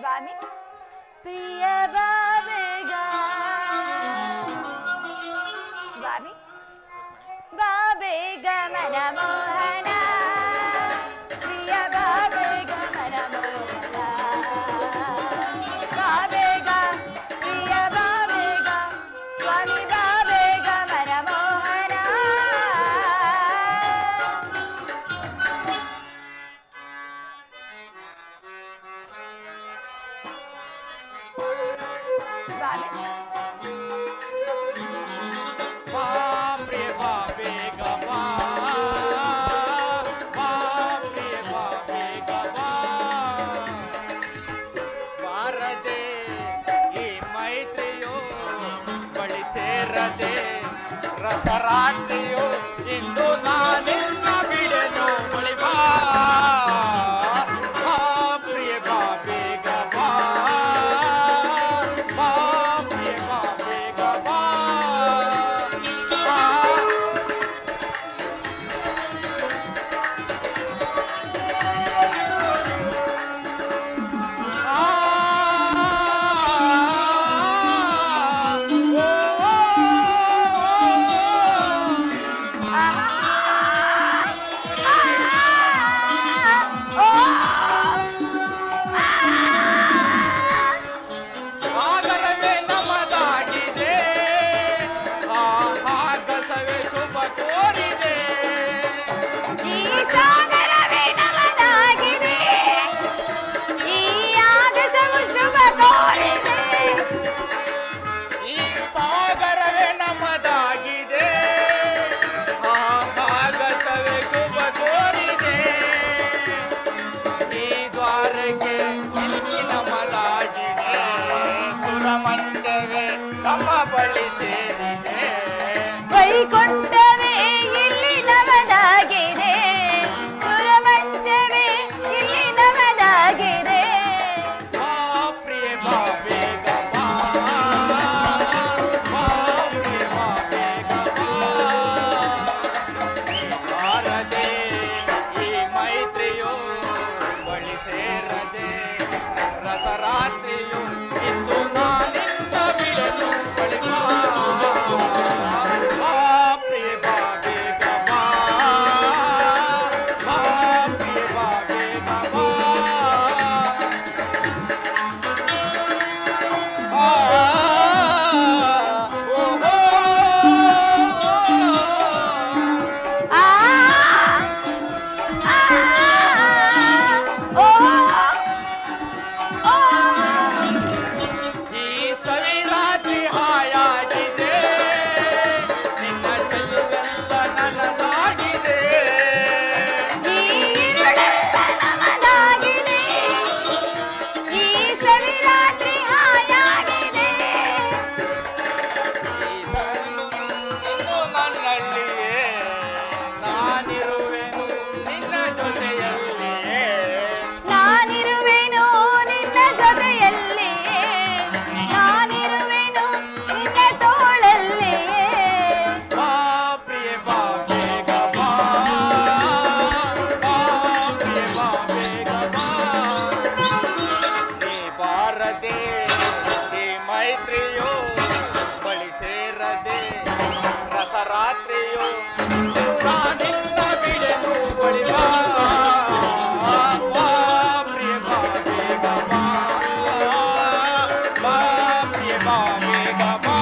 ಸ್ವಾಮಿ ಪ್ರಿಯ ಬಾಬೇಗ ಸ್ವಾಮಿ ಬಾಬೇಗ ಮನಮೋಹನ ಪ್ರಿಯ ಬಾಬೇಗ ಮನಮೋಹನ ಬಾಬೇಗ ಪ್ರಿಯ ಬಾಬೇಗ ಸ್ವಾಮಿ ಬಾಬೇಗ ಮನಮೋಹನ ರಸರಾತ್ರಿಯು ಇಂದು ನಾನಿನ್ನ ಬಿಡೆನು ಬಳಿ ಬಾ ಪ್ರಿಯ ಬಾ ಬೇಗ ಬಾ ಪ್ರಿಯ ಬಾ ಬೇಗ ಬಾ ನಮ್ಮ ಬಳಿ ಸೇರಿದೆ ವೈಕುಂಠವೇ ಇಲ್ಲಿ ನಮದಾಗಿದೆ ಸುರಮಂಚವೇ ಇಲ್ಲಿ ನಮದಾಗಿದೆ ಪ್ರಿಯ ಬಾ ಬೇಗ ಬಾ ಪ್ರಿಯ ಬಾ ಬೇಗ ಬಾರದೆ ಈ ಮೈತ್ರಿಯು ಬಳಿ ಸೇರದೆ ರಸರಾತ್ರಿಯು ಇಂದು ನಾನಿಂದ ಬಿಡಲು ಬಳಿ ಪ್ರಿಯ ಬಾ ಬೇಗ ಬಾ ಪ್ರಿಯ ಬಾ ಬೇಗ ಬಾ ಮೈತ್ರಿಯೋ ಬಳಿ ಸೇರದೆ ರಸರಾತ್ರಿಯೋ ನಾನಿನ್ನ ಬಿಡೆನು ಬಳಿ ಬಾ ಪ್ರಿಯ ಬಾ ಬೇಗ ಬಾ ಪ್ರಿಯ ಬಾ ಬೇಗ ಬಾ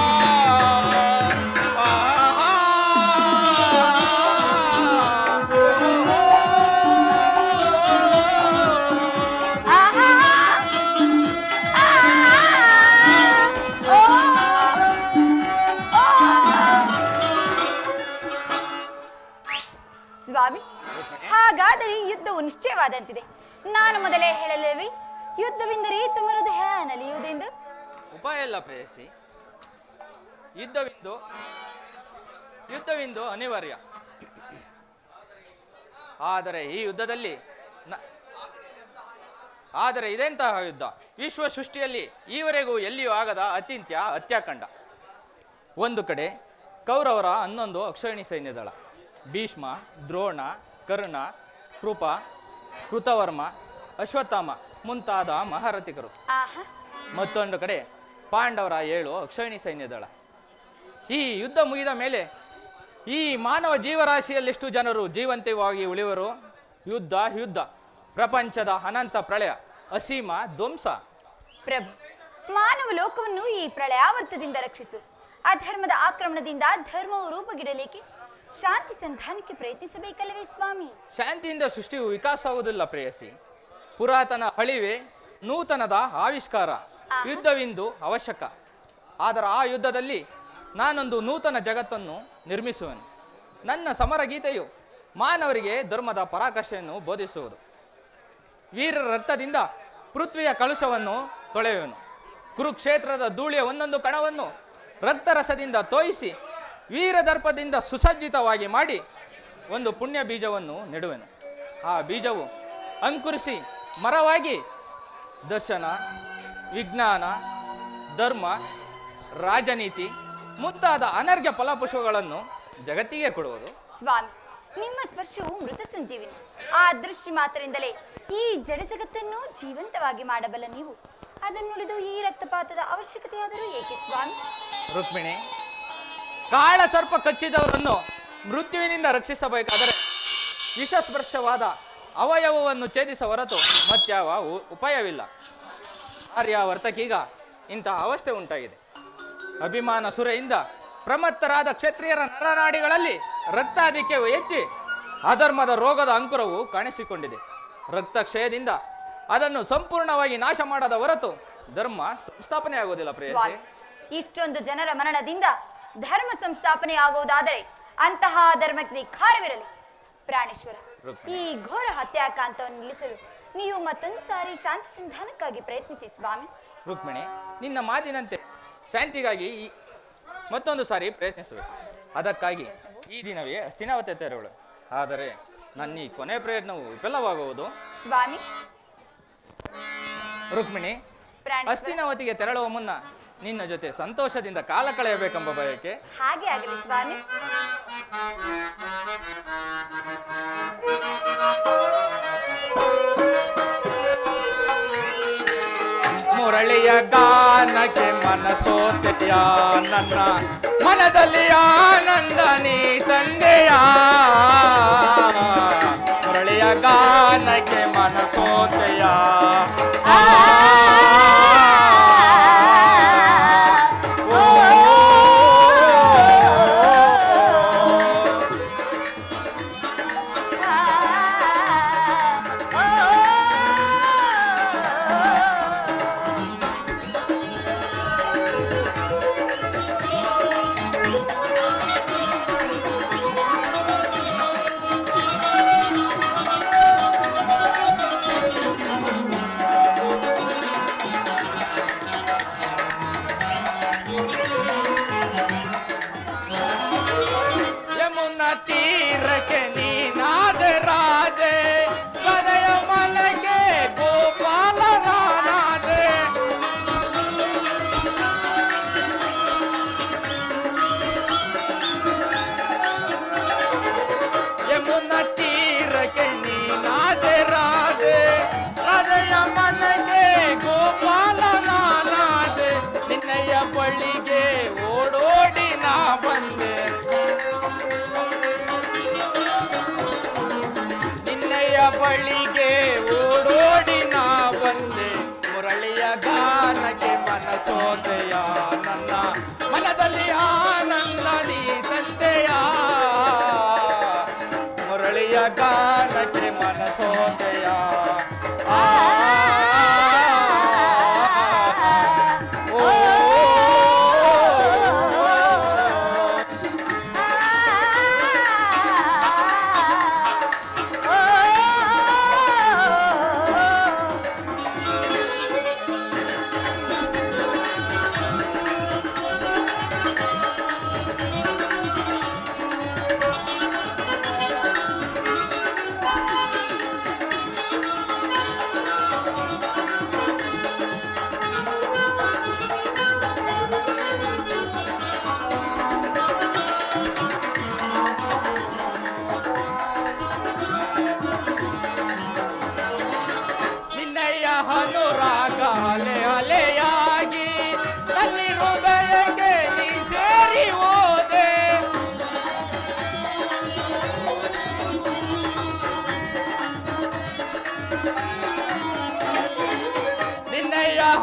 ಸ್ವಾಮಿ ಹಾಗಾದರೆ ಯುದ್ಧವು ನಿಶ್ಚಯವಾದಂತಿದೆ. ನಾನು ಮೊದಲೇ ಹೇಳಲೇವಿ ಯುದ್ಧವೆಂದರೆ ತುಮರದು ನಲಿಯುವುದೆಂದು. ಉಪಾಯ ಇಲ್ಲ ಪ್ರೇಯಸಿ, ಯುದ್ಧವೆಂದು ಅನಿವಾರ್ಯ. ಆದರೆ ಈ ಯುದ್ಧದಲ್ಲಿ ಆದರೆ ಇದೆಂತಹ ಯುದ್ಧ? ವಿಶ್ವ ಸೃಷ್ಟಿಯಲ್ಲಿ ಈವರೆಗೂ ಎಲ್ಲಿಯೂ ಆಗದ ಅಚಿಂತ್ಯ ಹತ್ಯಾಕಾಂಡ. ಒಂದು ಕಡೆ ಕೌರವರ 11 ಅಕ್ಷೋಹಿಣಿ ಸೈನ್ಯದಳ, ಭೀಷ್ಮ, ದ್ರೋಣ, ಕರ್ಣ, ಕೃಪ, ಕೃತವರ್ಮ, ಅಶ್ವತ್ಥಾಮ ಮುಂತಾದ ಮಹಾರಥಿಕರು. ಆಹಾ, ಮತ್ತೊಂದು ಕಡೆ ಪಾಂಡವರ 7 ಅಕ್ಷೋಹಿಣಿ ಸೈನ್ಯದಳ. ಈ ಯುದ್ಧ ಮುಗಿದ ಮೇಲೆ ಈ ಮಾನವ ಜೀವರಾಶಿಯಲ್ಲೆಷ್ಟು ಜನರು ಜೀವಂತವಾಗಿ ಉಳಿಯುವರು? ಯುದ್ಧ ಯುದ್ಧ, ಪ್ರಪಂಚದ ಅನಂತ ಪ್ರಳಯ, ಅಸೀಮ ಧ್ವಂಸ. ಪ್ರಭು, ಮಾನವ ಲೋಕವನ್ನು ಈ ಪ್ರಳಯಾವರ್ತದಿಂದ ರಕ್ಷಿಸು. ಅಧರ್ಮದ ಆಕ್ರಮಣದಿಂದ ಧರ್ಮವು ರೂಪುಗಿಡಲಿಕ್ಕೆ ಶಾಂತಿ ಸಂಧಾನಕ್ಕೆ ಪ್ರಯತ್ನಿಸಬೇಕಲ್ಲವೇ ಸ್ವಾಮಿ? ಶಾಂತಿಯಿಂದ ಸೃಷ್ಟಿಯು ವಿಕಾಸ ಆಗುವುದಿಲ್ಲ ಪ್ರೇಯಸಿ. ಪುರಾತನ ಅಳಿವೆ, ನೂತನದ ಆವಿಷ್ಕಾರ. ಯುದ್ಧವಿಂದು ಅವಶ್ಯಕ. ಆದರೆ ಆ ಯುದ್ಧದಲ್ಲಿ ನಾನೊಂದು ನೂತನ ಜಗತ್ತನ್ನು ನಿರ್ಮಿಸುವೆನು. ನನ್ನ ಸಮರ ಗೀತೆಯು ಮಾನವರಿಗೆ ಧರ್ಮದ ಪರಾಕಾಷ್ಠೆಯನ್ನು ಬೋಧಿಸುವುದು. ವೀರರ ರಕ್ತದಿಂದ ಪೃಥ್ವಿಯ ಕಲುಷವನ್ನು ತೊಳೆಯುವೆನು. ಕುರುಕ್ಷೇತ್ರದ ಧೂಳಿಯ ಒಂದೊಂದು ಕಣವನ್ನು ರಕ್ತರಸದಿಂದ ತೋಯಿಸಿ ವೀರದರ್ಪದಿಂದ ಸುಸಜ್ಜಿತವಾಗಿ ಮಾಡಿ ಒಂದು ಪುಣ್ಯ ಬೀಜವನ್ನು ನೆಡುವೆನು. ಆ ಬೀಜವು ಅಂಕುರಿಸಿ ಮರವಾಗಿ ದರ್ಶನ, ವಿಜ್ಞಾನ, ಧರ್ಮ, ರಾಜನೀತಿ ಮುಂತಾದ ಅನರ್ಘ್ಯ ಫಲಪುಷ್ಪಗಳನ್ನು ಜಗತ್ತಿಗೆ ಕೊಡುವುದು. ಸ್ವಾಮಿ, ನಿಮ್ಮ ಸ್ಪರ್ಶವು ಮೃತ ಸಂಜೀವಿನಿ. ಆ ದೃಷ್ಟಿ ಮಾತ್ರದಿಂದಲೇ ಈ ಜಡ ಜಗತ್ತನ್ನು ಜೀವಂತವಾಗಿ ಮಾಡಬಲ್ಲ ನೀವು. ಅದನ್ನುಳಿದು ಈ ರಕ್ತಪಾತದ ಅವಶ್ಯಕತೆಯಾದರೂ ಏಕೆ ಸ್ವಾಮಿ? ರುಕ್ಮಿಣಿ, ಕಾಳ ಸರ್ಪ ಕಚ್ಚಿದವರನ್ನು ಮೃತ್ಯುವಿನಿಂದ ರಕ್ಷಿಸಬೇಕಾದರೆ ವಿಷಸ್ಪರ್ಶವಾದ ಅವಯವವನ್ನು ಛೇದಿಸ ಹೊರತು ಮತ್ಯಾವ ಉಪಾಯವಿಲ್ಲ. ಆರ್ಯಾವರ್ತಕೀಗ ಇಂತಹ ಅವಸ್ಥೆ ಉಂಟಾಗಿದೆ. ಅಭಿಮಾನ ಸುರೆಯಿಂದ ಪ್ರಮತ್ತರಾದ ಕ್ಷತ್ರಿಯರ ನರನಾಡಿಗಳಲ್ಲಿ ರಕ್ತಾಧಿಕ್ಯವು ಹೆಚ್ಚಿ ಅಧರ್ಮದ ರೋಗದ ಅಂಕುರವು ಕಾಣಿಸಿಕೊಂಡಿದೆ. ರಕ್ತಕ್ಷಯದಿಂದ ಅದನ್ನು ಸಂಪೂರ್ಣವಾಗಿ ನಾಶ ಮಾಡದ ಹೊರತು ಧರ್ಮ ಸಂಸ್ಥಾಪನೆ ಆಗುವುದಿಲ್ಲ ಪ್ರೇಯಸಿ. ಇಷ್ಟೊಂದು ಜನರ ಮರಣದಿಂದ ಧರ್ಮ ಸಂಸ್ಥಾಪನೆ ಆಗುವುದಾದರೆ ಅಂತಹ ಧರ್ಮಕ್ಕೆ ಖಾರವಿರಲಿ. ಪ್ರಾಣೇಶ್ವರ, ಈ ಘೋರ ಹತ್ಯಾಕಾಂತವನ್ನು ನಿಲ್ಲಿಸಲು ನೀವು ಮತ್ತೊಂದು ಸಾರಿ ಶಾಂತಿ ಸಂಧಾನಕ್ಕಾಗಿ ಪ್ರಯತ್ನಿಸಿ ಸ್ವಾಮಿ. ರುಕ್ಮಿಣಿ, ನಿನ್ನ ಮಾತಿನಂತೆ ಶಾಂತಿಗಾಗಿ ಮತ್ತೊಂದು ಸಾರಿ ಪ್ರಯತ್ನಿಸಬೇಕು. ಅದಕ್ಕಾಗಿ ಈ ದಿನವೇ ಹಸ್ತಿನಾವತಿ ತೆರಳು. ಆದರೆ ನನ್ನ ಈ ಕೊನೆ ಪ್ರಯತ್ನವು ವಿಫಲವಾಗುವುದು. ಸ್ವಾಮಿ, ರುಕ್ಮಿಣಿ, ಹಸ್ತಿನಾವತಿಗೆ ತೆರಳುವ ಮುನ್ನ ನಿನ್ನ ಜೊತೆ ಸಂತೋಷದಿಂದ ಕಾಲ ಕಳೆಯಬೇಕೆಂಬ ಬಯಕೆ. ಹಾಗೆ ಆಗಲಿ ಸ್ವಾಮಿ. ಮುರಳಿಯ ಗಾನಕ್ಕೆ ಮನಸೋತೆಯ ನನ್ನ ಮನದಲ್ಲಿ ಆನಂದ ನೀ ತಂದೆಯ. ಮುರಳಿಯ ಗಾನಕ್ಕೆ ಮನಸೋತೆಯ ಬಳಿಗೆ ಓಡೋಡಿ ನಾ ಬಂದೆ. ಮುರಳಿಯ ಗಾನಕ್ಕೆ ಮನಸೋತೆಯ ನನ್ನ ಮನದಲ್ಲಿ ಆನಂದ ನೀ ತಂದೆಯ. ಮುರಳಿಯ ಗಾನಕ್ಕೆ ಮನಸೋತೆಯ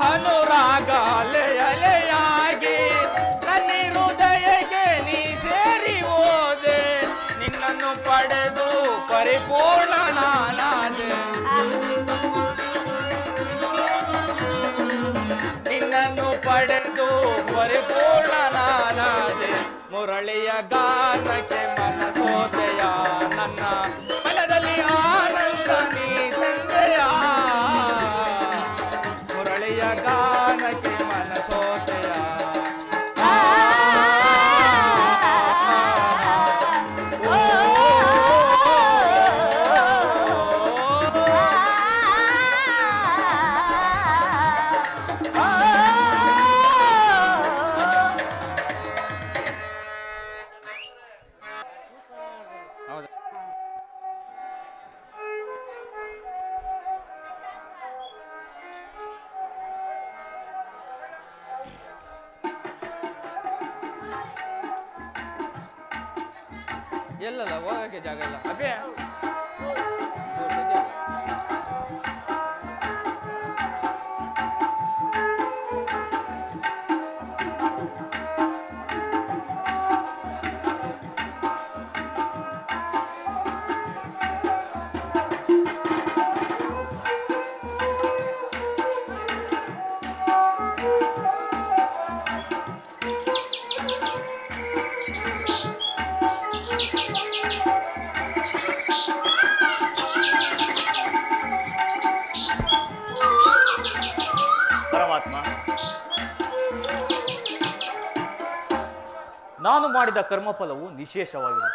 ಅನುರಾಗ ಅಲೆಯಾಗಿ ನನ್ನ ಹೃದಯಕ್ಕೆ ನೀ ಸೇರಿ ಹೋದೆ, ನಿನ್ನನ್ನು ಪಡೆದು ಪರಿಪೂರ್ಣ ನಾನಾದೆ, ನಿನ್ನನ್ನು ಪಡೆದು ಪರಿಪೂರ್ಣ ನಾನಾದೆ. ಮುರಳಿಯ ಗಾನಕ್ಕೆ ಮನಸೋದೆಯ ನನ್ನ ಮನದಲ್ಲಿ ಆನಂದ ನೀ ತಂದೆಯ, ಮುರಳಿಯ ಗಾನಕ್ಕೆ ಮನಸೋದೆಯ. ಎಲ್ಲಲ್ಲ ಹೋಗಕ್ಕೆ ಜಾಗ ಇಲ್ಲ ಅಬ್ಬೆ. ನಾನು ಮಾಡಿದ ಕರ್ಮಫಲವು ನಿಶೇಷವಾಗಿದೆ.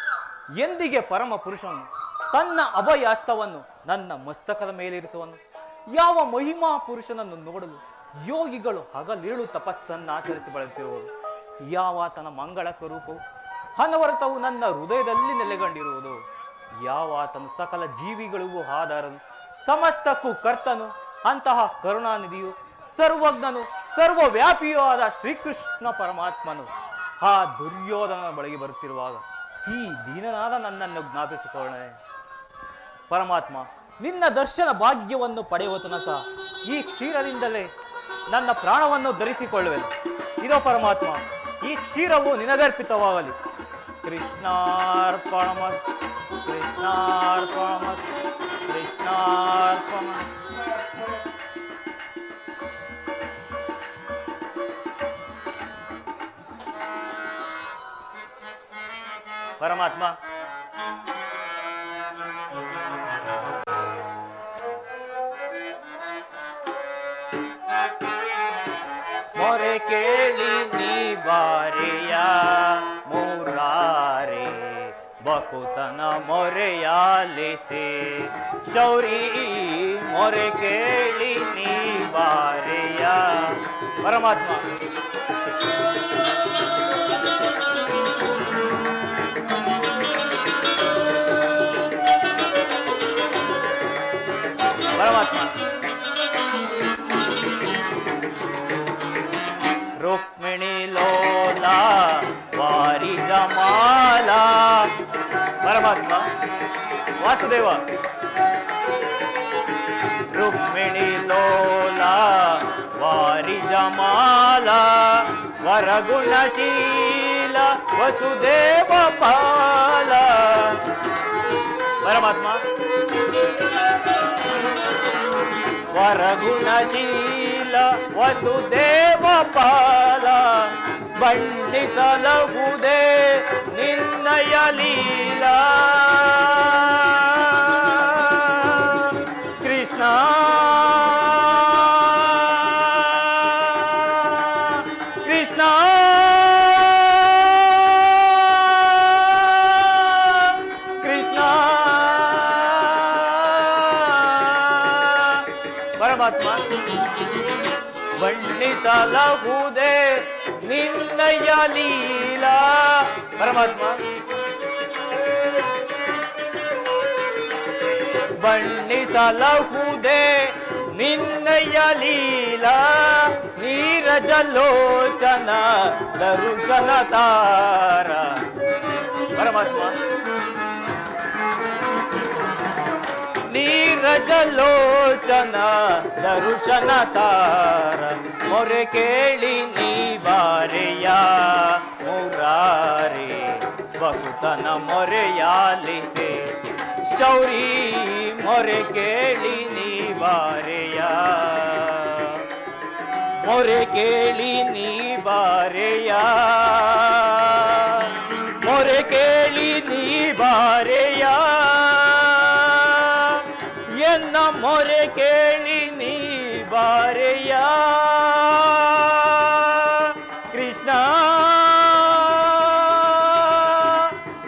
ಎಂದಿಗೆ ಪರಮ ಪುರುಷನು ತನ್ನ ಅಭಯಾಸ್ತವನ್ನು ನನ್ನ ಮಸ್ತಕದ ಮೇಲಿರಿಸುವನು? ಯಾವ ಮಹಿಮಾ ಪುರುಷನನ್ನು ನೋಡಲು ಯೋಗಿಗಳು ಹಗಲಿರುಳು ತಪಸ್ಸನ್ನಾಚರಿಸಿ ಬಳಲುತ್ತಿರುವರು? ಯಾವಾತನ ಮಂಗಳ ಸ್ವರೂಪವು ಅನವರತವು ನನ್ನ ಹೃದಯದಲ್ಲಿ ನೆಲೆಗೊಂಡಿರುವುದು? ಯಾವಾತನು ಸಕಲ ಜೀವಿಗಳಿಗೂ ಆಧಾರನು, ಸಮಸ್ತಕ್ಕೂ ಕರ್ತನು, ಅಂತಹ ಕರುಣಾನಿಧಿಯು, ಸರ್ವಜ್ಞನು, ಸರ್ವವ್ಯಾಪಿಯೂ ಆದ ಶ್ರೀಕೃಷ್ಣ ಪರಮಾತ್ಮನು ಆ ದುರ್ಯೋಧನನ ಬಳಿಗೆ ಬರುತ್ತಿರುವಾಗ ಈ ದೀನನಾದ ನನ್ನನ್ನು ಜ್ಞಾಪಿಸಿಕೊಳ್ಳೆ. ಪರಮಾತ್ಮ, ನಿನ್ನ ದರ್ಶನ ಭಾಗ್ಯವನ್ನು ಪಡೆಯುವ ತನಕ ಈ ಕ್ಷೀರದಿಂದಲೇ ನನ್ನ ಪ್ರಾಣವನ್ನು ಧರಿಸಿಕೊಳ್ಳುವೆನು. ಇದೋ ಪರಮಾತ್ಮ, ಈ ಕ್ಷೀರವು ನಿನಗರ್ಪಿತವಾಗಲಿ. ಕೃಷ್ಣಾರ್ಪಣಮಸ್ತು, ಕೃಷ್ಣಾರ್ಪಣಮಸ್ತು, ಕೃಷ್ಣಾರ್ಪಣಮಸ್ತು. ಪರಮಾತ್ಮ, ಮೊರೆ ಕೇಳಿ ನೀ ಬಾರೆಯ ಮೂರಾರೆ, ಬಕುತನ ಮೊರೆಯಾಲಿಸಿ ಶೌರಿ, ಮೊರೆ ಕೇಳಿ ನೀ ಬಾರೆಯ. ಪರಮಾತ್ಮ, ಪರಮಾತ್ಮ, ರುಕ್ಮಿಣಿ ಲೋಲ ವಾರಿ ಜಮಾಲ. ಪರಮಾತ್ಮ, ವಾಸುದೇವ, ರುಕ್ಮಿಣಿ ಲೋಲ ವಾರಿ ಜಮಾಲ, ವರಗುಣಶೀಲ ವಸುದೇವ ಪಾಲ. ಪರಮಾತ್ಮ, ವರಗುಣಶೀಲ ವಸುದೇವ ಪಾಲ, ಬಣ್ಣಿಸಲಗುವುದೇ ನಿನ್ನಯ ಲೀಲಾ. ಕೃಷ್ಣ ಕೃಷ್ಣ ಕೃಷ್ಣ. ಪರಮಾತ್ಮ, ಬಣ್ಣಿಸಲಹುದೇ ನಿನ್ನಯ ಲೀಲಾ. ಪರಮಾತ್ಮ, ಬಣ್ಣಿಸಲಹುದೇ ನಿನ್ನಯ ಲೀಲಾ. ನೀರಜಲೋಚನ ದರುಶನ ತಾರ. ಪರಮಾತ್ಮ, ನೀರ ಗಜಲೋಚನ ದರುಶನ ತಾರ ಮೊರೆ ಕೇಳಿ ನೀ ಬಾರೆಯ ಮುರಾರಿ ಭಕ್ತನ ಮೊರೆಯಾಲಿಸೆ ಶೌರಿ ಮೊರೆ ಕೇಳಿ ನೀ ಬಾರೆಯ ಮೊರೆ ಕೇಳಿ ನೀ ಬಾರೆಯ ಮೊರೆ ಕೇಳಿ ನೀ ಬಾರೆಯ ಎನ್ನ ಮೊರೆ ಕೇಳಿ ನೀ ಬಾರೆಯ ಕೃಷ್ಣ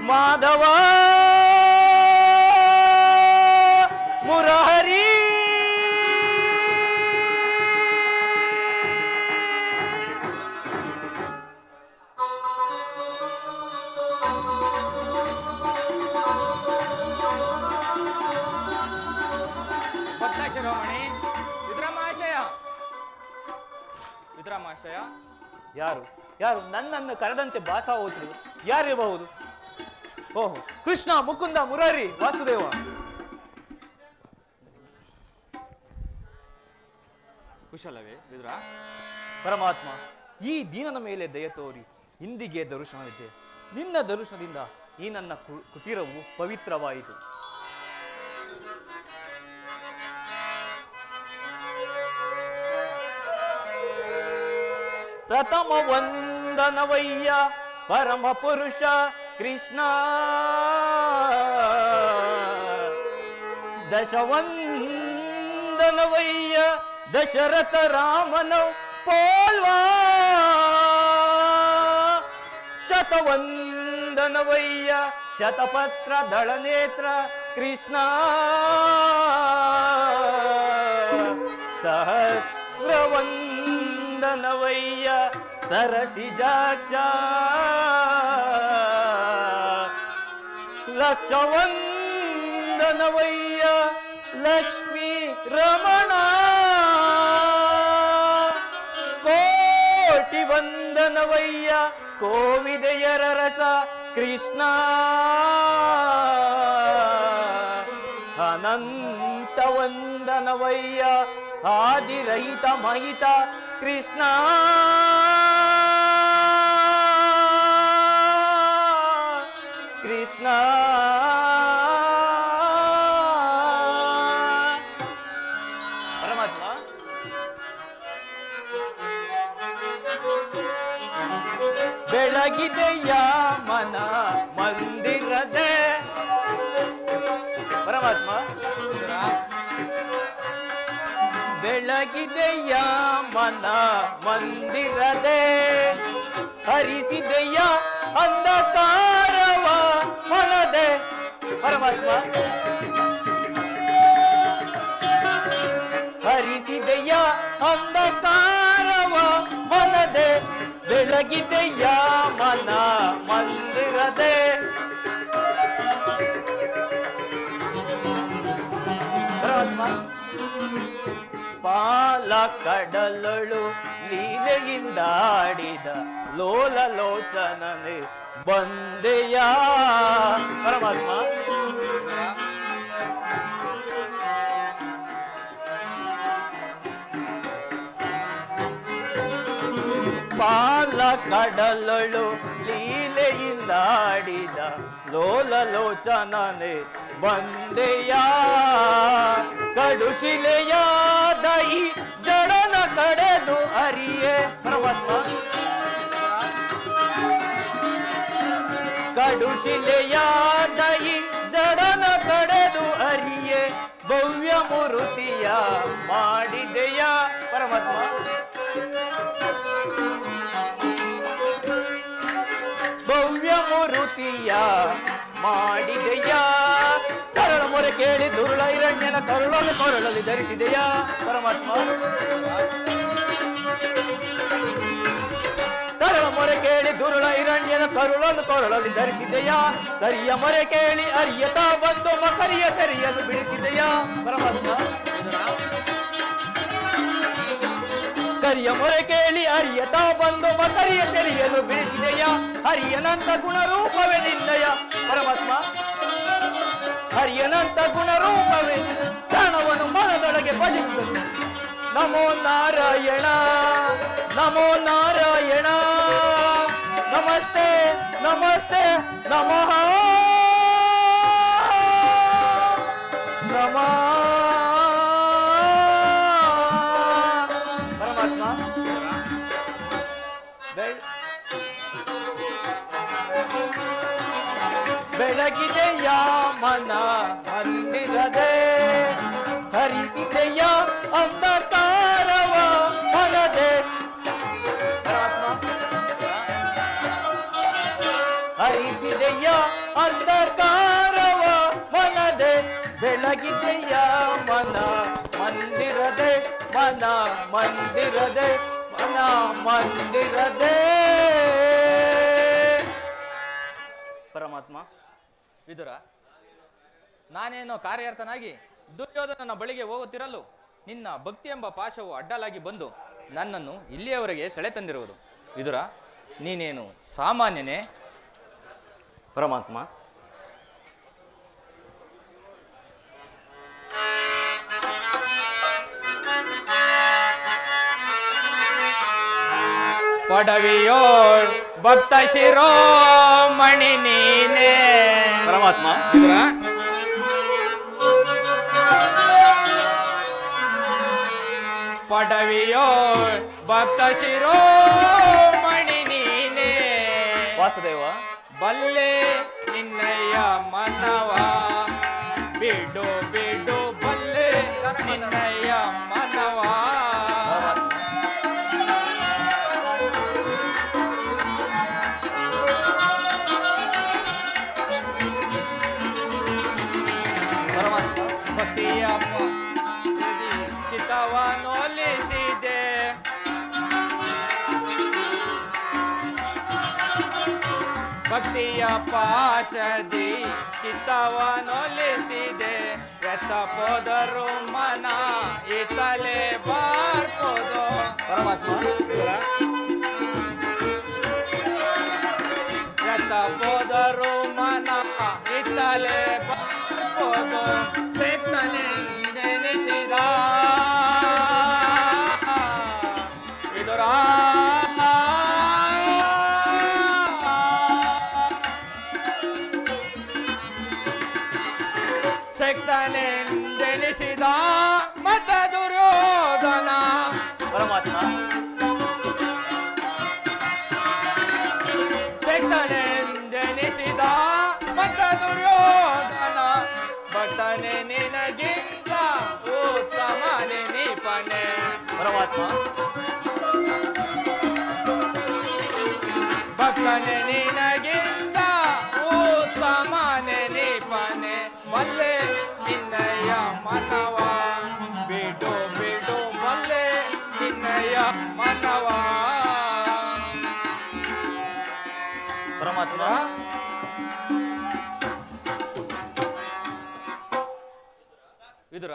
ಮಾಧವ ಮುರಾರಿ ಶಿರೋಮಣಿ ವಿದ್ರಾಮಾಶಯ ವಿದ್ರಾಮಾಶಯ ಯಾರು ಯಾರು ನನ್ನನ್ನು ಕರೆದಂತೆ ಭಾಸ ಹೋದ್ರು ಯಾರಿರಬಹುದು? ಓಹೋ, ಕೃಷ್ಣ, ಮುಕುಂದ, ಮುರಾರಿ, ವಾಸುದೇವ. ಕುಶಲವೇ ವಿದುರ? ಪರಮಾತ್ಮ, ಈ ದೀನನ ಮೇಲೆ ದಯ ತೋರಿ ಇಂದಿಗೆ ದರ್ಶನವಿದ್ದೆ. ನಿನ್ನ ದರ್ಶನದಿಂದ ಈ ನನ್ನ ಕುಟೀರವು ಪವಿತ್ರವಾಯಿತು. ಪ್ರಥಮ ವಂದನವಯ್ಯ ಪರಮ ಪುರುಷ ಕೃಷ್ಣ, ದಶವಂದನವಯ್ಯ ದಶರಥ ರಾಮನ ಪೋಲ್ವಾ, ಶತವಂದನವಯ್ಯ ಶತಪತ್ರ ದಳನೇತ್ರ ಕೃಷ್ಣ, ಸಹಸ್ರವಂದನವಯ್ಯ ಸರಸಿಜಾಕ್ಷ, ಲಕ್ಷವಂದನವಯ್ಯ ಲಕ್ಷ್ಮೀ ರಮಣ, ಕೋಟಿ ವಂದನವಯ್ಯ ಕೋವಿದೆಯರ ರಸ ಕೃಷ್ಣ, ಅನಂತ ವಂದನವಯ್ಯ ಆದಿರಹಿತ ಮಹಿತ ಕೃಷ್ಣ, ಕೃಷ್ಣ. ಪರಮಾತ್ಮ, ಬೆಳಗಿದೆಯ ಮನ ಮಂದಿರದೆ. ಪರಮಾತ್ಮ, ಬೆಳಗಿದೆಯ ಮನ ಮಂದಿರದೆ, ಹರಿಸಿದೆಯ ಅಂಧಕಾರವ ಹೊಲದೆ. ಪರಮಾತ್ಮ, ಹರಿಸಿದೆಯ ಅಂಧಕಾರವ ಹೊಲದೆ, ಬೆಳಗಿದೆಯ ಮನ ಮಂದಿರದೆ. ಪರಮಾತ್ಮ, ಪಾಲ ಕಡಲಳು ಲೀಲೆಯಿಂದ ಆಡಿದ ಲೋಲ ಲೋಚನನೆ ಬಂದೆಯ. ಪರಮಾತ್ಮ, ಪಾಲ ಕಡಲಳು ಲೀಲೆಯಿಂದ ಆಡಿದ ಲೋಲ ಲೋಚನನೆ ಬಂದೆಯ. ಕಡುಶಿಲೆಯ ದೈ ಜಡನ ಕಡೆದು ಅರಿಯೇ. ಪರಮಾತ್ಮ, ಕಡುಶಿಲೆಯ ದೈ ಜಡನ ಕಡೆದು ಅರಿಯೇ, ಭವ್ಯ ಮೂರುತಿಯ ಮಾಡಿದೆಯ. ಪರಮಾತ್ಮ, ಭವ್ಯ ಮೂರುತಿಯ ಮಾಡಿದೆಯ. ಕರಳ ಮೊರೆ ಕೇಳಿ ದುರುಳ ಹಿರಣ್ಯನ ಕರುಳಲ್ಲಿ ಕೊರಳಲ್ಲಿ ಧರಿಸಿದೆಯ. ಪರಮಾತ್ಮ, ಕರಳ ಮೊರೆ ಕೇಳಿ ದುರುಳ ಹಿರಣ್ಯನ ಕರುಳನ್ನು ಕೊರಳಲ್ಲಿ ಧರಿಸಿದೆಯ. ಕರಿಯ ಮೊರೆ ಕೇಳಿ ಅರಿಯತ ಬಂದು ಮಕರಿಯ ಸರಿಯನ್ನು ಬಿಡಿಸಿದೆಯ. ಪರಮಾತ್ಮ, ಕರಿಯ ಮೊರೆ ಕೇಳಿ ಅರಿಯತ ಬಂದು ಮಕರಿಯ ಸೆರೆಯನ್ನು ಬಿಡಿಸಿದೆಯ. ಹರಿಯನಂತ ಗುಣರೂಪವೇ ನಿನ್ನಯ. ಪರಮಾತ್ಮ, ಹರಿಯನಂತ ಗುಣರೂಪವೇ ಕ್ಷಣ ನಮೋ ನಾರಾಯಣ ನಮೋ ನಾರಾಯಣ ನಮಸ್ತೆ ನಮಸ್ತೆ ನಮಃ ನಮಃ ಪರಮಾತ್ಮ ಬೆಳಗಿದೆಯ ಮನ ಮಂದಿರದೆ ಹರಿಸಿದೆಯ ಅಂಧಕಾರವ ಮನದೆ ಹರಿಸಿದೆಯ ಅಂಧಕಾರವ ಮನದೆ ಬೆಳಗಿದೆಯ ಮನ ಮಂದಿರದೆ ಮನ ಮಂದಿರದೆ ಮನ ಮಂದಿರದೆ ಪರಮಾತ್ಮ. ವಿದುರ, ನಾನೇನೋ ಕಾರ್ಯಾರ್ಥನಾಗಿ ದುರ್ಯೋಧನನ ಬಳಿಗೆ ಹೋಗುತ್ತಿರಲು ನಿನ್ನ ಭಕ್ತಿ ಎಂಬ ಪಾಶವು ಅಡ್ಡಲಾಗಿ ಬಂದು ನನ್ನನ್ನು ಇಲ್ಲಿಯವರೆಗೆ ಸೆಳೆ ತಂದಿರುವುದು. ವಿದುರ, ನೀನೇನು ಸಾಮಾನ್ಯನೇ? ಪರಮಾತ್ಮ, ಪಡವಿಯೋಳ್ ಭಕ್ತ ಶಿರೋಮಣಿ ನೀನೇ. ಪರಮಾತ್ಮ, ವಿದುರ, ಪಡವಿಯೋಳ್ ಭಕ್ತ ಶಿರೋಮಣಿ ನೀನೇ. ವಾಸುದೇವ, ಬಲ್ಲೆ ನಿನ್ನಯ್ಯ ಮನವ ಬಿಡು ಬಿಡು ಬಲ್ಲೆ ನಿನ್ನಯ್ಯ ಮನವ. ಭಕ್ತಿಯ ಚಿತ್ತವನ್ನೊಲಿಸಿದೆ ಭಕ್ತಿಯ ಪಾಶದಿ ಚಿತ್ತವನ್ನೊಲಿಸಿದೆ ವ್ಯಥ ಪೋದರು ಮನ ಇತಲೆ ಬಾರ್ಪೋದು. ಪರಮಾತ್ಮ, ವ್ಯಥ ಪೋದರು ಮನ ಇತಲೆ ಬಾರ್ಪೋದು. ಸೇತನೆ ನೆನೆಸಿದ ವಿದುರ, ಶಕ್ತನೆಂದೆನಿಸಿದ ಮತ ದುರ್ಯೋಧನ. ಪರಮಾತ್ಮ, ಶಕ್ತನೆಂದೆನಿಸಿದ ಮತ ದುರ್ಯೋಧನ. ಭಕ್ತನೆ ನಿನಗಿಂತ ಉತ್ತಮನೆ ನಿಪನೆ. ಪರಮಾತ್ಮ, ಭಕ್ತನೆ ನಿನಗಿಂತ ಉತ್ತಮನೆ ನಿಪನೆ. ಮಲ್ಲೆ ನಿನ್ನಯ್ಯ ಮನವ ಬಿಡು ಬಿಡು ಮಲ್ಲೆ ನಿನ್ನಯ್ಯ ಮನವ. ಪರಮಾತ್ಮ, ವಿದುರ,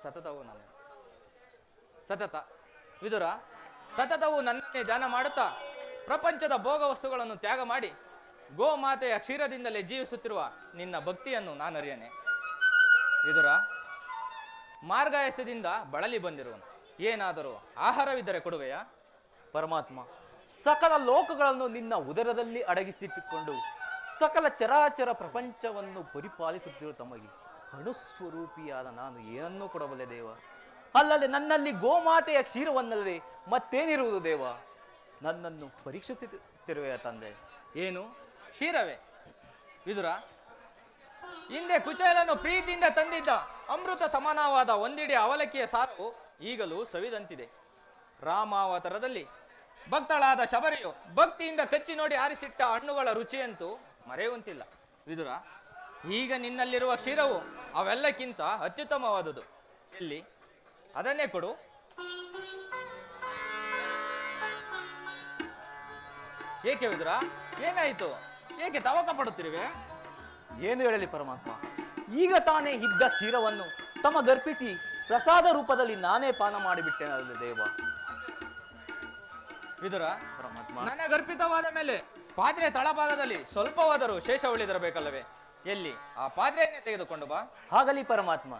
ಸತತವು ನನ್ನ ಸತತ ವಿದುರ, ಸತತವು ನನ್ನೇ ಧ್ಯಾನ ಮಾಡುತ್ತಾ ಪ್ರಪಂಚದ ಭೋಗ ವಸ್ತುಗಳನ್ನು ತ್ಯಾಗ ಮಾಡಿ ಗೋಮಾತೆಯ ಕ್ಷೀರದಿಂದಲೇ ಜೀವಿಸುತ್ತಿರುವ ನಿನ್ನ ಭಕ್ತಿಯನ್ನು ನಾನರಿಯನೆ. ವಿದುರ, ಮಾರ್ಗಾಯಸದಿಂದ ಬಳಲಿ ಬಂದಿರುವನು. ಏನಾದರೂ ಆಹಾರವಿದ್ದರೆ ಕೊಡುವೆಯಾ? ಪರಮಾತ್ಮ, ಸಕಲ ಲೋಕಗಳನ್ನು ನಿನ್ನ ಉದರದಲ್ಲಿ ಅಡಗಿಸಿಟ್ಟುಕೊಂಡು ಸಕಲ ಚರಾಚರ ಪ್ರಪಂಚವನ್ನು ಪರಿಪಾಲಿಸುತ್ತಿರುವ ತಮಗೆ ಅಣುಸ್ವರೂಪಿಯಾದ ನಾನು ಏನನ್ನೂ ಕೊಡಬಲ್ಲೆ ದೇವ? ಅಲ್ಲದೆ ನನ್ನಲ್ಲಿ ಗೋಮಾತೆಯ ಕ್ಷೀರವನ್ನಲ್ಲದೆ ಮತ್ತೇನಿರುವುದು ದೇವ? ನನ್ನನ್ನು ಪರೀಕ್ಷಿಸುತ್ತಿರುವೆಯ ತಂದೆ? ಏನು ಕ್ಷೀರವೇ? ವಿದುರ, ಹಿಂದೆ ಕುಚೇಲನು ಪ್ರೀತಿಯಿಂದ ತಂದಿದ್ದ ಅಮೃತ ಸಮಾನವಾದ ಒಂದಿಡೆ ಅವಲಕ್ಕಿಯ ಸಾರವು ಈಗಲೂ ಸವಿದಂತಿದೆ. ರಾಮಾವತಾರದಲ್ಲಿ ಭಕ್ತಳಾದ ಶಬರಿಯು ಭಕ್ತಿಯಿಂದ ಕಚ್ಚಿ ನೋಡಿ ಆರಿಸಿಟ್ಟ ಹಣ್ಣುಗಳ ರುಚಿಯಂತೂ ಮರೆಯುವಂತಿಲ್ಲ. ವಿದುರ, ಈಗ ನಿನ್ನಲ್ಲಿರುವ ಕ್ಷೀರವು ಅವೆಲ್ಲಕ್ಕಿಂತ ಅತ್ಯುತ್ತಮವಾದುದು. ಎಲ್ಲಿ? ಅದನ್ನೇ ಕೊಡು. ಏಕೆ ವಿದುರ, ಏನಾಯಿತು? ಏಕೆ ತವಕ ಪಡುತ್ತಿರುವೆ? ಏನು ಹೇಳಲಿ ಪರಮಾತ್ಮ, ಈಗ ತಾನೇ ಇದ್ದ ಕ್ಷೀರವನ್ನು ತಮಗರ್ಪಿಸಿ ಪ್ರಸಾದ ರೂಪದಲ್ಲಿ ನಾನೇ ಪಾನ ಮಾಡಿಬಿಟ್ಟೆನಲ್ಲ ದೇವ. ವಿದುರ, ಪರಮಾತ್ಮ, ನನಗರ್ಪಿತವಾದ ಮೇಲೆ ಪಾತ್ರೆ ತಳಭಾಗದಲ್ಲಿ ಸ್ವಲ್ಪವಾದರೂ ಶೇಷ ಉಳಿದಿರಬೇಕಲ್ಲವೇ? ಎಲ್ಲಿ? ಆ ಪಾತ್ರೆಯನ್ನೇ ತೆಗೆದುಕೊಂಡು ಬಾ. ಆಗಲಿ ಪರಮಾತ್ಮ.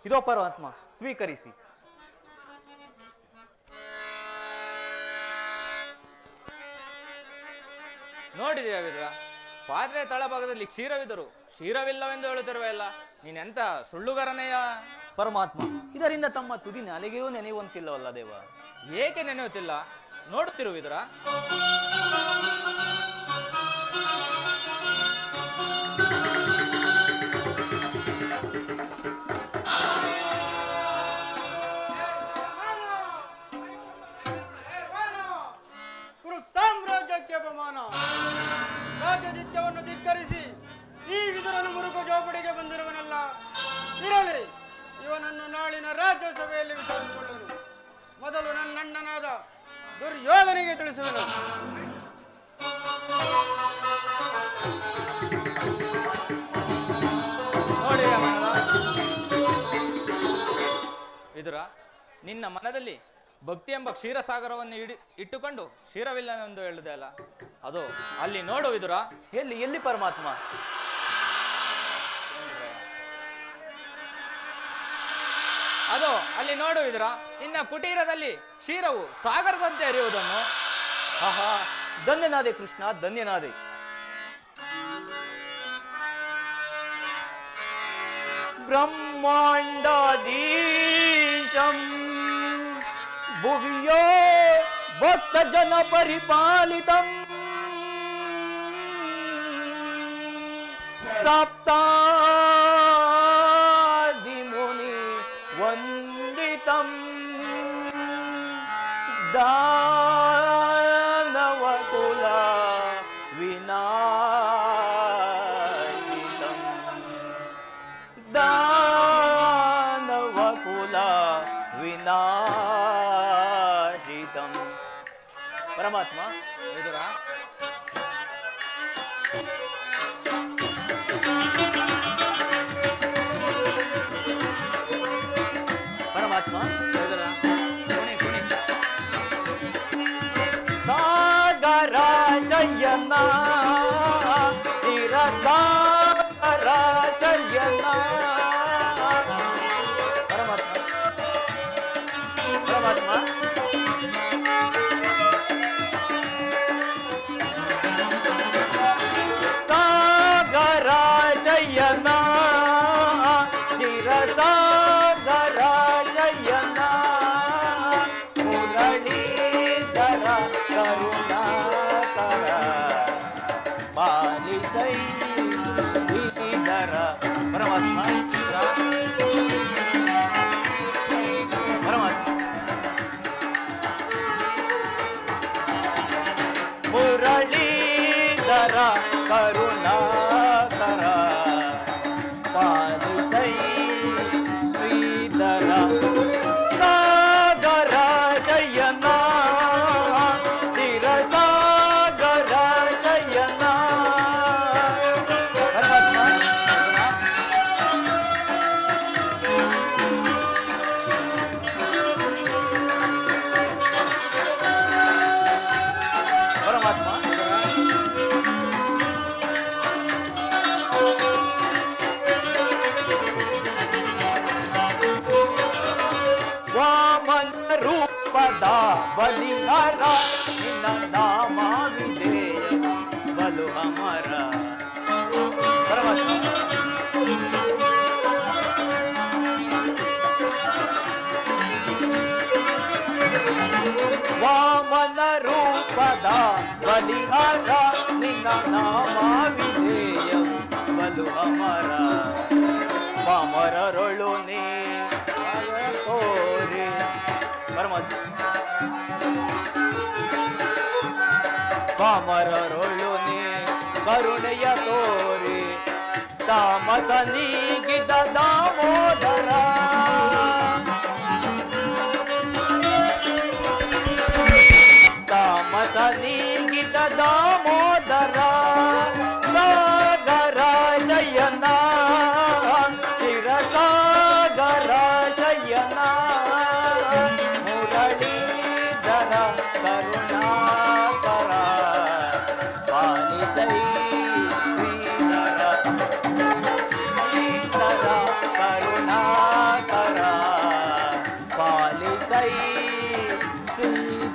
ಇದೋ ಪರಮಾತ್ಮ, ಸ್ವೀಕರಿಸಿ. ನೋಡಿದೆಯಾ ವಿದುರ, ಪಾತ್ರೆ ತಳಭಾಗದಲ್ಲಿ ಕ್ಷೀರವಿದ್ದರು ಕ್ಷೀರವಿಲ್ಲವೆಂದು ಹೇಳುತ್ತಿರುವೆಯಲ್ಲ, ನೀನೆಂತ ಸುಳ್ಳುಗಾರನೆಯ? ಪರಮಾತ್ಮ, ಇದರಿಂದ ತಮ್ಮ ತುದಿ ನಾಲಿಗೆಯೂ ನೆನೆಯುವಂತಿಲ್ಲವಲ್ಲ ದೇವ? ಏಕೆ ನೆನೆಯುತ್ತಿಲ್ಲ? ನೋಡುತ್ತಿರು ವಿದುರ. ಸಾಮ್ರಾಜ್ಯಕ್ಕೆ ಅಪಮಾನ. ರಾಜದಿತ್ಯವನ್ನು ಧಿಕ್ಕರಿಸಿ ಈ ವಿದುರನು ಮುರುಕು ಜೋಪಡಿಗೆ ಬಂದಿರುವನಲ್ಲ. ಇರಲಿ, ಇವನನ್ನು ನಾಳಿನ ರಾಜ್ಯಸಭೆಯಲ್ಲಿ ವಿಚಾರಿಸಿಕೊಳ್ಳಲು ಮೊದಲು ನನ್ನಣ್ಣನಾದ ದುರ್ಯೋಧನಿಗೆ ತಿಳಿಸುವೆನು. ನೋಡಿ ವಿದುರ, ನಿನ್ನ ಮನದಲ್ಲಿ ಭಕ್ತಿ ಎಂಬ ಕ್ಷೀರಸಾಗರವನ್ನು ಇಟ್ಟುಕೊಂಡು ಕ್ಷೀರವಿಲ್ಲವೆಂದು ಹೇಳಿದೆ ಅಲ್ಲ, ಅದು ಅಲ್ಲಿ ನೋಡು ವಿದುರ. ಎಲ್ಲಿ ಎಲ್ಲಿ ಪರಮಾತ್ಮ? ಅದು ಅಲ್ಲಿ ನೋಡು ವಿದುರ, ನಿನ್ನ ಕುಟೀರದಲ್ಲಿ ಕ್ಷೀರವು ಸಾಗರದಂತೆ ಹರಿಯುವುದನ್ನು. ಆಹಾ, ಧನ್ಯನಾದೆ ಕೃಷ್ಣ, ಧನ್ಯನಾದೆ. ಬ್ರಹ್ಮಾಂಡಾಧೀಶಂ ಭುವಿಯೋ ಭಕ್ತ ಜನ ಪರಿಪಾಲಿತಂ ಸಪ್ತಾದಿ ಮುನಿ ವಂದಿತಂ ದಾನವ ಕುಲ ವಿನಾಶಿತಂ ದಾನವ ಕುಲ ವಿನಾಶಿತಂ. ಪರಮಾತ್ಮ, ವಿದುರ, ಪರಮಾತ್ಮ, ವಿದುರ, ಕುಣಿ ಕುಣಿ. ಸಾಗರ ಜಯನ ಚಿರ ಸಾಗರ ಜಯನ. ಪರಮಾತ್ಮ, ಪರಮಾತ್ಮ, ಸಾಗರ ಜಯನ ಚಿರ ಸಾಗರ ಜಯನ ಮುರಳೀಧರ ಕರುಣಾಕರ ಪಾಲಿಸೈ ಶ್ರೀಧರ. ಪರಮಾತ್ಮ, ಪರಮಾತ್ಮ, ಮುರಳೀಧರ ಕರುಣಾಕರ ಪಾಲಿಸೈ ಶ್ರೀಧರ. ಸಾಗರ ಶಯನ ಚಿರ ಸಾಗರ ಶಯನ. ಪರಮಾತ್ಮ, ವಾಮನ ರೂಪದ ಬಲಿಹರ ನಿನ್ನ ನಾಮವಿಧೇಯ ಬಲು ಅಮರ. ಪರಮಾತ್ಮ, ವಾಮನ ರೂಪದ ಬಲಿಹರ ನಿನ್ನ ನಾಮವಿಧೇಯ ಬಲು ಅಮರ. ಪಾಮರರೊಳು ನೀ ಕೋರೆ. ಪರಮಾತ್ಮ, ಪಾಮರರೊಳು ನೀ ಕರುಣೆಯ ತೋರಿ ತಾಮಸ ನೀಗಿದ ದಾಮೋದರ. ತಾಮಸ ನೀಗಿದ ದಾಮೋದರ. ಸಾಗರ ಜಯನ ಚಿರ ಸಾಗರ ಜಯನ ಮುರಳೀಧರ ಕರುಣಾಕರ ಪಾಲಿಸೈ ಶ್ರೀಧರ. ಶ್ರೀಧರ ಕರುಣಾಕರ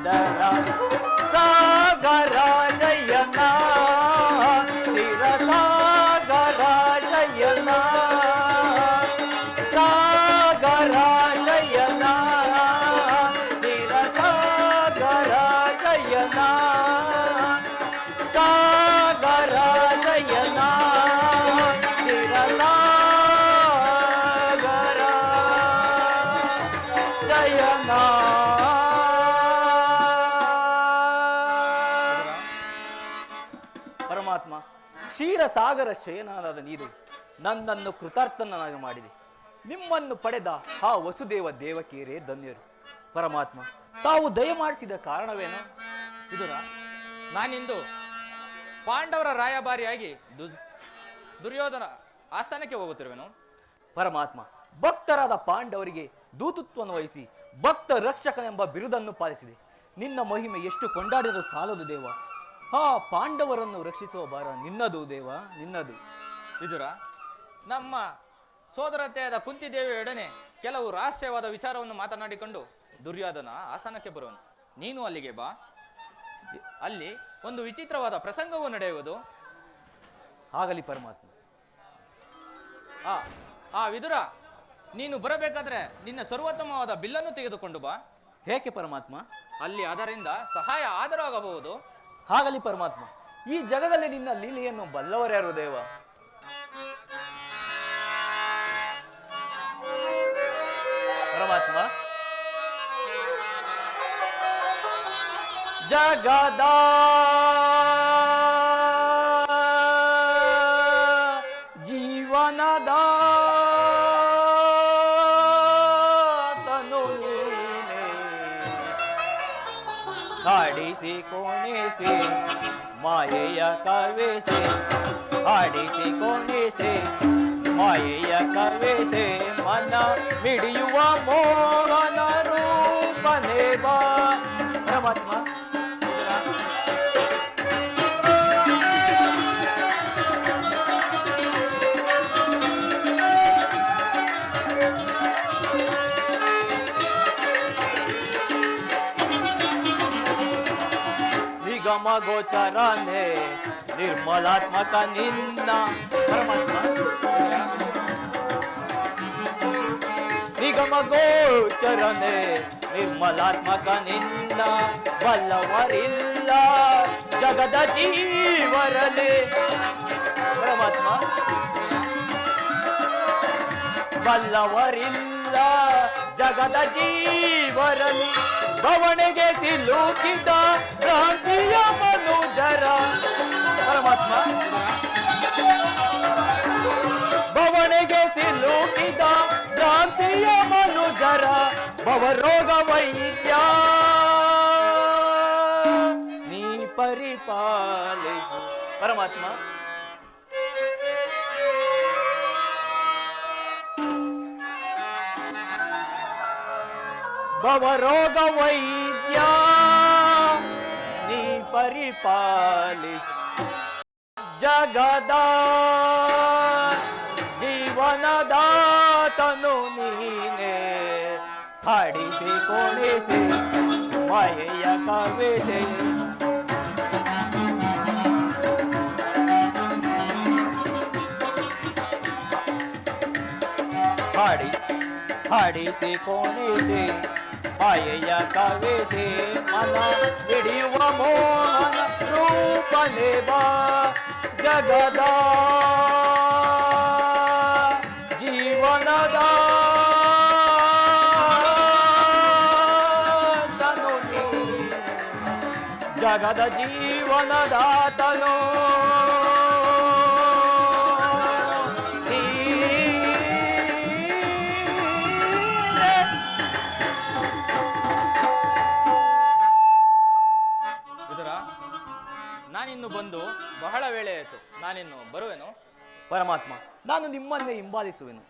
ಸುಂದರ ಸಾಗರ ಜಯನ ಕ್ಷೀರ ಸಾಗರ ಜಯನ ಸಾಗರ ಜಯನ ಕ್ಷೀರ ಸಾಗರ ಜಯನ ಸಾಗರ ಜಯನ ಕ್ಷೀರ ಸಾಗರ ಜಯನ. ಪರಮಾತ್ಮ, ಕ್ಷೀರಸಾಗರ ಶಯನಾದ ನೀರು ನನ್ನನ್ನು ಕೃತಾರ್ಥನಾಗಿ ಮಾಡಿದೆ. ನಿಮ್ಮನ್ನು ಪಡೆದ ಆ ವಸುದೇವ ದೇವಕಿಯರೇ ಧನ್ಯರು. ಪರಮಾತ್ಮ, ತಾವು ದಯಮಾಡಿಸಿದ ಕಾರಣವೇನು? ವಿದುರ, ನಾನಿಂದು ಪಾಂಡವರ ರಾಯಭಾರಿಯಾಗಿ ದುರ್ಯೋಧನ ಆಸ್ಥಾನಕ್ಕೆ ಹೋಗುತ್ತಿರುವೆನು. ಪರಮಾತ್ಮ, ಭಕ್ತರಾದ ಪಾಂಡವರಿಗೆ ದೂತತ್ವವನ್ನು ವಹಿಸಿ ಭಕ್ತ ರಕ್ಷಕನೆಂಬ ಬಿರುದನ್ನು ಪಾಲಿಸಿದೆ. ನಿನ್ನ ಮಹಿಮೆ ಎಷ್ಟು ಕೊಂಡಾಡಿದರೂ ಸಾಲದು ದೇವ. ಆ ಪಾಂಡವರನ್ನು ರಕ್ಷಿಸುವ ಭಾರ ನಿನ್ನದು ದೇವ, ನಿನ್ನದು. ವಿದುರ, ನಮ್ಮ ಸೋದರತೆಯಾದ ಕುಂತಿದೇವಿಯೊಡನೆ ಕೆಲವು ರಹಸ್ಯವಾದ ವಿಚಾರವನ್ನು ಮಾತನಾಡಿಕೊಂಡು ದುರ್ಯೋಧನ ಆಸ್ಥಾನಕ್ಕೆ ಬರುವನು. ನೀನು ಅಲ್ಲಿಗೆ ಬಾ. ಅಲ್ಲಿ ಒಂದು ವಿಚಿತ್ರವಾದ ಪ್ರಸಂಗವು ನಡೆಯುವುದು. ಆಗಲಿ ಪರಮಾತ್ಮ. ವಿದುರ, ನೀನು ಬರಬೇಕಾದ್ರೆ ನಿನ್ನ ಸರ್ವೋತ್ತಮವಾದ ಬಿಲ್ಲನ್ನು ತೆಗೆದುಕೊಂಡು ಬಾ. ಹೇಗೆ ಪರಮಾತ್ಮ? ಅಲ್ಲಿ ಅದರಿಂದ ಸಹಾಯ ಆದರೂ ಆಗಬಹುದು. ಆಗಲಿ ಪರಮಾತ್ಮ. ಈ ಜಗದಲ್ಲಿ ನಿನ್ನ ಲೀಲೆಯನ್ನು ಬಲ್ಲವರ್ಯಾರು ದೇವ? ಪರಮಾತ್ಮ, ಜಗದ ಜೀವನದ ತನು ನೀನೆ ಆಡಿಸಿ ಕೋಣಿಸಿ ಮಾಯೆಯ ಕವೆಸೆ, ಆಡಿಸಿ ಕೋಣಿಸಿ ಮಾಯೆಯ ಕವೆಸೆ, ಮನ ಮಿಡಿಯುವ ಮೋಹನ ರೂಪನೇ ಬಾ. ಪರಮಾತ್ಮ, ನಿಗಮ ಗೋಚರನೆ ನಿರ್ಮಲಾತ್ಮಕ ನಿನ್ನ. ಪರಮಾತ್ಮ, ನಿಗಮ ಗೋಚರನೆ ನಿರ್ಮಲಾತ್ಮಕ ನಿನ್ನ ಬಲ್ಲವರಿಲ್ಲ ಜಗದ ಜೀವರಲಿ. ಪರಮಾತ್ಮ, ಬಲ್ಲವರಿಲ್ಲ ಜಗದ ಜೀವರಲಿ, ಬವಣೆಗೆ ಸಿಲುಕಿದ ಕ್ರಾಂತಿಯ ಮನುಜರ. ಪರಮಾತ್ಮ, ಬವಣೆಗೆ ಸಿಲುಕಿದ ಕ್ರಾಂತಿಯ ಮನುಜರ ಭವರೋಗ ವೈದ್ಯ ನೀ ಪರಿಪಾಲಿಸು. ಪರಮಾತ್ಮ, ಭವರೋಗ ವೈದ್ಯ ನೀ ಪರಿಪಾಲಿಸು. ಜಗದ ಜೀವನದಾತನು ನೀನೆ ಹಾಡಿಸಿ ಕೋಣಿಸಿ ಮಾಯೆಯ ಕವೆಸೆ, ಹಾಡಿಸಿ ಕೋಣಿಸಿ ಮಾಯೆಯ ಕವೆಸೆ, ಮನ ಹಿಡಿಯುವ ಮೋಹನ ರೂಪನೇ ಬಾ. ಜಗದ ಜೀವನದ ತನು ನೀನೆ, ಜಗದ ಜೀವನದಾತನು ನಾನಿನ್ನು ಬಂದು ಬಹಳ ವೇಳೆ ಆಯಿತು. ನಾನಿನ್ನು ಬರುವೆನು. ಪರಮಾತ್ಮ, ನಾನು ನಿಮ್ಮನ್ನೇ ಹಿಂಬಾಲಿಸುವೆನು.